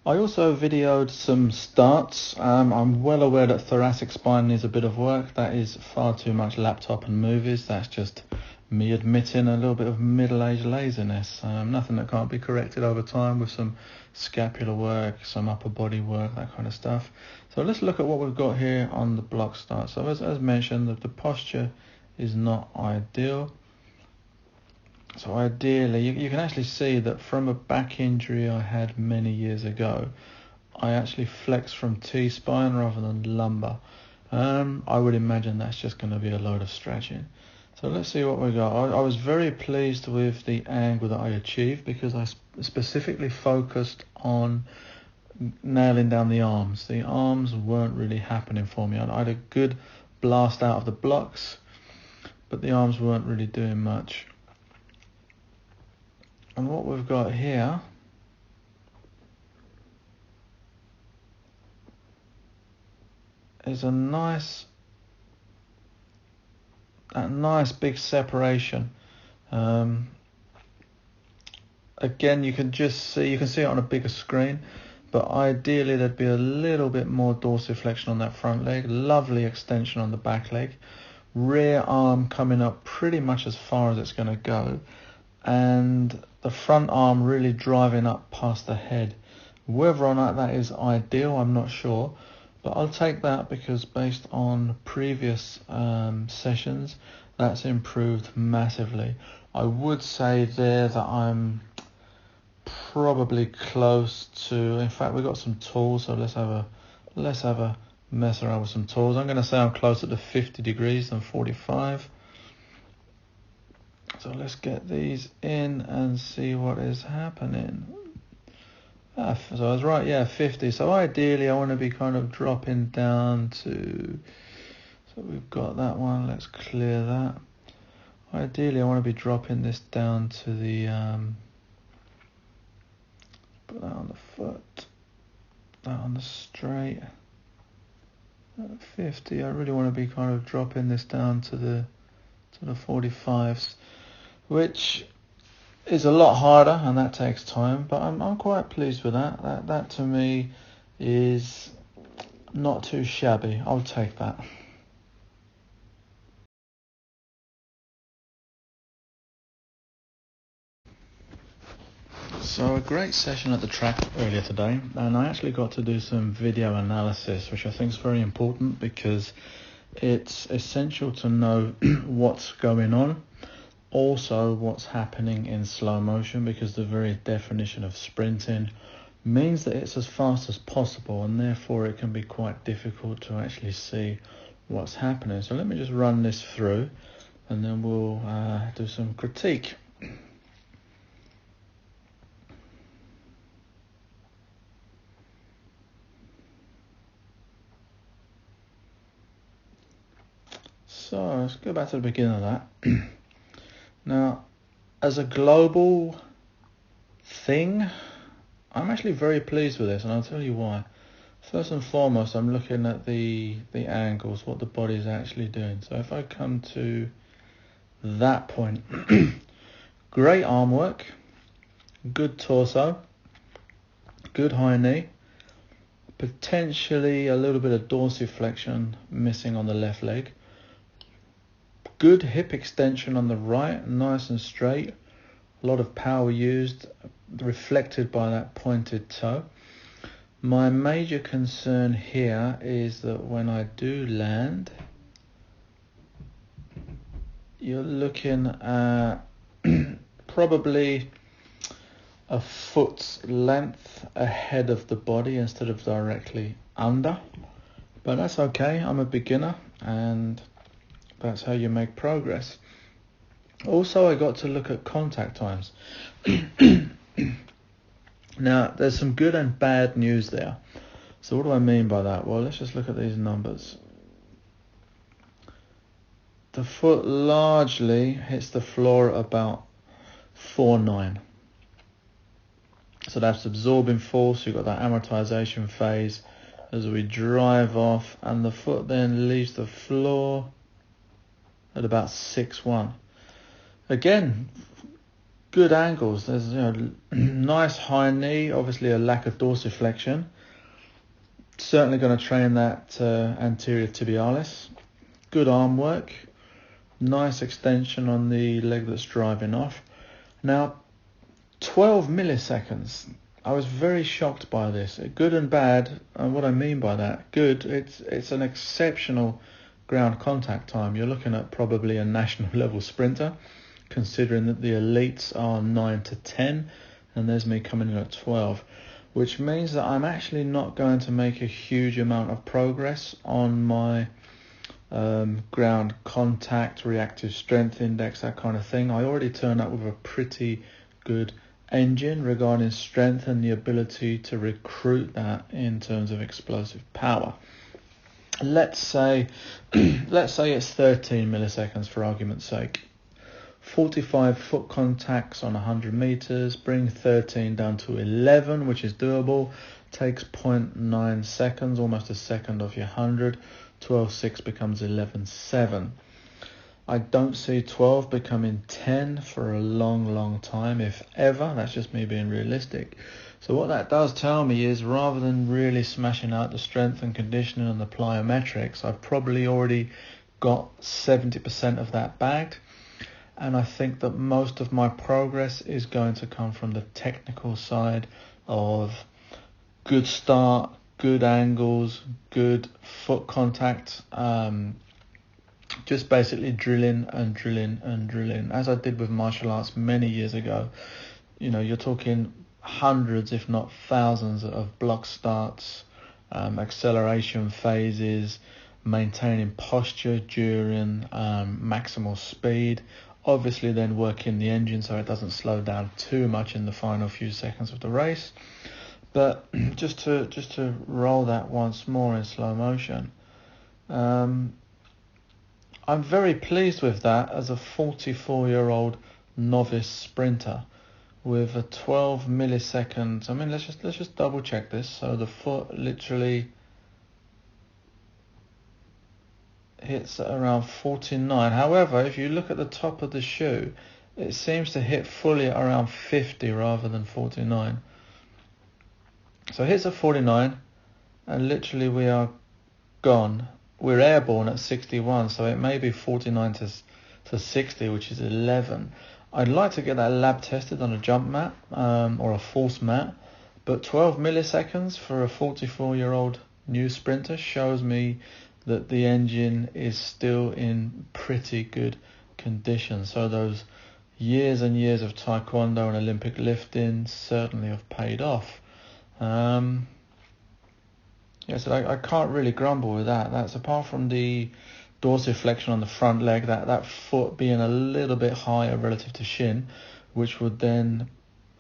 I also videoed some starts. I'm well aware that thoracic spine needs a bit of work. That is far too much laptop and movies. That's just me admitting a little bit of middle-aged laziness. Nothing that can't be corrected over time with some scapular work, some upper body work, that kind of stuff. So let's look at what we've got here on the block start. So as mentioned, the posture is not ideal. So ideally, you can actually see that from a back injury I had many years ago, I actually flex from T-spine rather than lumbar. I would imagine that's just going to be a load of stretching. So let's see what we got. I was very pleased with the angle that I achieved because I specifically focused on nailing down the arms. The arms weren't really happening for me. I had a good blast out of the blocks, but the arms weren't really doing much. And what we've got here is a nice big separation. Again, you can see it on a bigger screen, but ideally there'd be a little bit more dorsiflexion on that front leg, lovely extension on the back leg, rear arm coming up pretty much as far as it's going to go, and the front arm really driving up past the head. Whether or not that is ideal, I'm not sure, but I'll take that because based on previous sessions, that's improved massively. I would say there that I'm probably close to, in fact we've got some tools, so let's have a mess around with some tools. I'm going to say I'm closer to 50 degrees than 45. So let's get these in and see what is happening. So I was right, yeah, 50. So ideally I want to be kind of dropping down to, so we've got that one, let's clear that. Ideally I want to be dropping this down to the, put that on the foot, that on the straight. At 50, I really want to be kind of dropping this down to the 45s, which is a lot harder and that takes time, but I'm quite pleased with that. That to me is not too shabby. I'll take that. So a great session at the track earlier today, and I actually got to do some video analysis, which I think is very important because it's essential to know what's going on. Also what's happening in slow motion, because the very definition of sprinting means that it's as fast as possible, and therefore it can be quite difficult to actually see what's happening. So let me just run this through and then we'll do some critique. So let's go back to the beginning of that. Now, as a global thing, I'm actually very pleased with this, and I'll tell you why. First and foremost, I'm looking at the angles, what the body is actually doing. So if I come to that point, great arm work, good torso, good high knee, potentially a little bit of dorsiflexion missing on the left leg, good hip extension on the right, nice and straight, a lot of power used, reflected by that pointed toe. My major concern here is that when I do land, you're looking at probably a foot's length ahead of the body instead of directly under. But that's okay, I'm a beginner and that's how you make progress. Also, I got to look at contact times. Now, there's some good and bad news there. So what do I mean by that? Well, let's just look at these numbers. The foot largely hits the floor at about 4.9. So that's absorbing force. You've got that amortization phase as we drive off, and the foot then leaves the floor at about 6.1. Again, good angles. There's nice high knee, obviously a lack of dorsiflexion. Certainly going to train that anterior tibialis. Good arm work. Nice extension on the leg that's driving off. Now, 12 milliseconds. I was very shocked by this. Good and bad. And what I mean by that, good, it's an exceptional ground contact time. You're looking at probably a national level sprinter, considering that the elites are 9 to 10, and there's me coming in at 12, which means that I'm actually not going to make a huge amount of progress on my ground contact, reactive strength index, that kind of thing. I already turned up with a pretty good engine regarding strength and the ability to recruit that in terms of explosive power. Let's say it's 13 milliseconds for argument's sake. 45 foot contacts on 100 meters, bring 13 down to 11, which is doable. Takes 0.9 seconds, almost a second off your 100. 12.6 becomes 11.7. I don't see 12 becoming 10 for a long time, if ever. That's just me being realistic. So what that does tell me is, rather than really smashing out the strength and conditioning and the plyometrics, I've probably already got 70% of that bagged. And I think that most of my progress is going to come from the technical side of good start, good angles, good foot contact, just basically drilling, as I did with martial arts many years ago. You're talking hundreds, if not thousands, of block starts, acceleration phases, maintaining posture during maximal speed, obviously then working the engine so it doesn't slow down too much in the final few seconds of the race. But just to roll that once more in slow motion, I'm very pleased with that as a 44-year-old novice sprinter with a 12 milliseconds. I mean, let's just double check this. So the foot literally hits at around 49. However, if you look at the top of the shoe, it seems to hit fully at around 50 rather than 49. So it hits at 49, and literally we are gone. We're airborne at 61, so it may be 49 to 60, which is 11. I'd like to get that lab tested on a jump mat or a force mat, but 12 milliseconds for a 44-year-old new sprinter shows me that the engine is still in pretty good condition. So those years and years of taekwondo and Olympic lifting certainly have paid off. So I can't really grumble with that. That's apart from the dorsiflexion on the front leg, that foot being a little bit higher relative to shin, which would then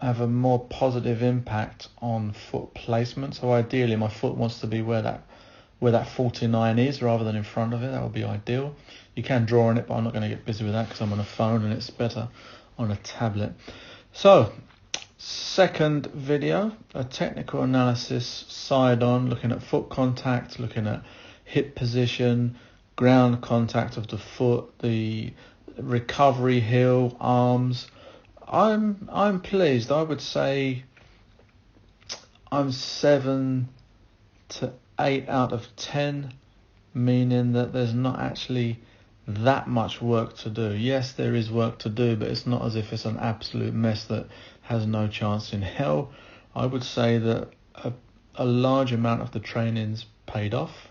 have a more positive impact on foot placement. So ideally my foot wants to be where that 49 is rather than in front of it. That would be ideal. You can draw on it, but I'm not going to get busy with that because I'm on a phone and it's better on a tablet. So, second video, a technical analysis side on, looking at foot contact, looking at hip position, ground contact of the foot, the recovery heel, arms. I'm pleased. I would say I'm 7 to 8 out of 10, meaning that there's not actually that much work to do. Yes, there is work to do, but it's not as if it's an absolute mess that has no chance in hell. I would say that a large amount of the training's paid off.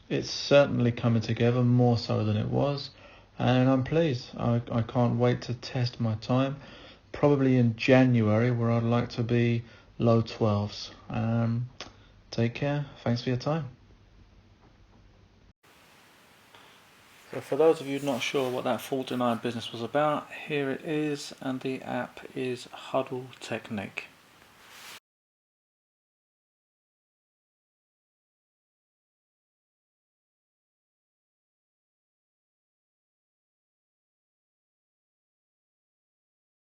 It's certainly coming together more so than it was, and I'm pleased. I can't wait to test my time, probably in January, where I'd like to be low 12s. Take care. Thanks for your time. So for those of you not sure what that 49 business was about, here it is, and the app is Huddle Technique.